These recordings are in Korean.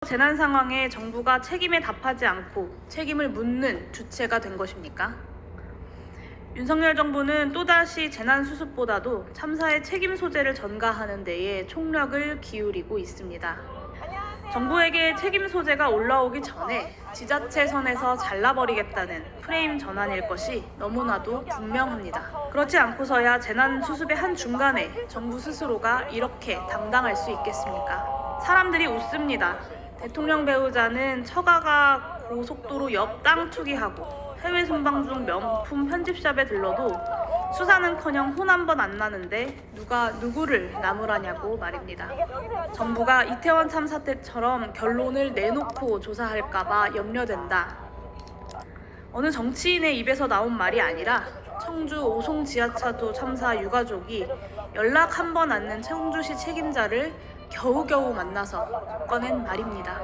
재난 상황에 정부가 책임에 답하지 않고 책임을 묻는 주체가 된 것입니까? 윤석열 정부는 또다시 재난 수습보다도 참사의 책임 소재를 전가하는 데에 총력을 기울이고 있습니다. 정부에게 책임 소재가 올라오기 전에 지자체 선에서 잘라버리겠다는 프레임 전환일 것이 너무나도 분명합니다. 그렇지 않고서야 재난 수습의 한 중간에 정부 스스로가 이렇게 당당할 수 있겠습니까? 사람들이 웃습니다. 대통령 배우자는 처가가 고속도로 옆 땅 투기하고 해외 순방 중 명품 편집샵에 들러도 수사는커녕 혼 한 번 안 나는데 누가 누구를 나무라냐고 말입니다. 정부가 이태원 참사 때처럼 결론을 내놓고 조사할까봐 염려된다. 어느 정치인의 입에서 나온 말이 아니라 청주 오송 지하차도 참사 유가족이 연락 한 번 않는 청주시 책임자를 겨우겨우 만나서 꺼낸 말입니다.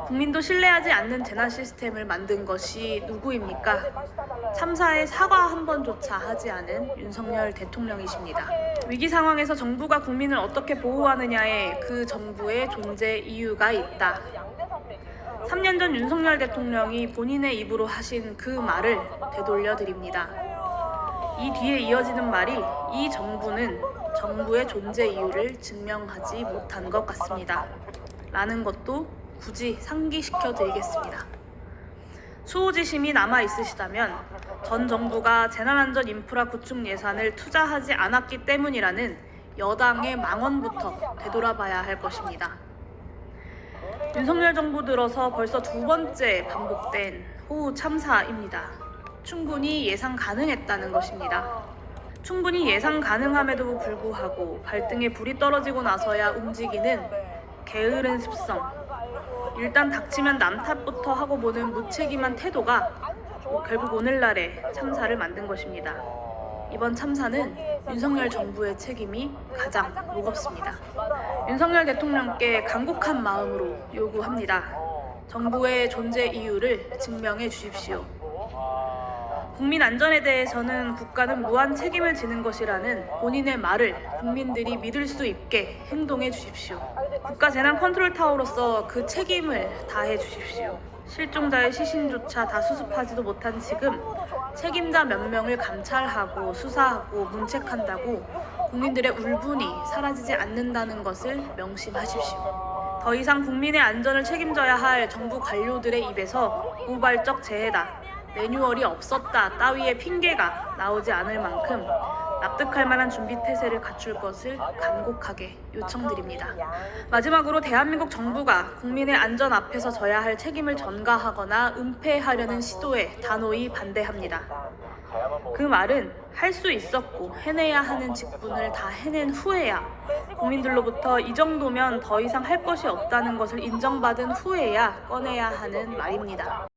국민도 신뢰하지 않는 재난 시스템을 만든 것이 누구입니까? 참사에 사과 한 번조차 하지 않은 윤석열 대통령이십니다. 위기 상황에서 정부가 국민을 어떻게 보호하느냐에 그 정부의 존재 이유가 있다. 3년 전 윤석열 대통령이 본인의 입으로 하신 그 말을 되돌려 드립니다. 이 뒤에 이어지는 말이 이 정부는 정부의 존재 이유를 증명하지 못한 것 같습니다. 라는 것도 굳이 상기시켜 드리겠습니다. 수호지심이 남아 있으시다면 전 정부가 재난안전 인프라 구축 예산을 투자하지 않았기 때문이라는 여당의 망언부터 되돌아봐야 할 것입니다. 윤석열 정부 들어서 벌써 두 번째 반복된 호우 참사입니다. 충분히 예상 가능했다는 것입니다. 충분히 예상 가능함에도 불구하고 발등에 불이 떨어지고 나서야 움직이는 게으른 습성, 일단 닥치면 남 탓부터 하고 보는 무책임한 태도가 결국 오늘날의 참사를 만든 것입니다. 이번 참사는 윤석열 정부의 책임이 가장 무겁습니다. 윤석열 대통령께 간곡한 마음으로 요구합니다. 정부의 존재 이유를 증명해 주십시오. 국민 안전에 대해서는 국가는 무한 책임을 지는 것이라는 본인의 말을 국민들이 믿을 수 있게 행동해 주십시오. 국가 재난 컨트롤 타워로서 그 책임을 다해 주십시오. 실종자의 시신조차 다 수습하지도 못한 지금 책임자 몇 명을 감찰하고 수사하고 문책한다고 국민들의 울분이 사라지지 않는다는 것을 명심하십시오. 더 이상 국민의 안전을 책임져야 할 정부 관료들의 입에서 우발적 재해다, 매뉴얼이 없었다 따위의 핑계가 나오지 않을 만큼 납득할 만한 준비 태세를 갖출 것을 간곡하게 요청드립니다. 마지막으로 대한민국 정부가 국민의 안전 앞에서 져야 할 책임을 전가하거나 은폐하려는 시도에 단호히 반대합니다. 그 말은 할 수 있었고 해내야 하는 직분을 다 해낸 후에야, 국민들로부터 이 정도면 더 이상 할 것이 없다는 것을 인정받은 후에야 꺼내야 하는 말입니다.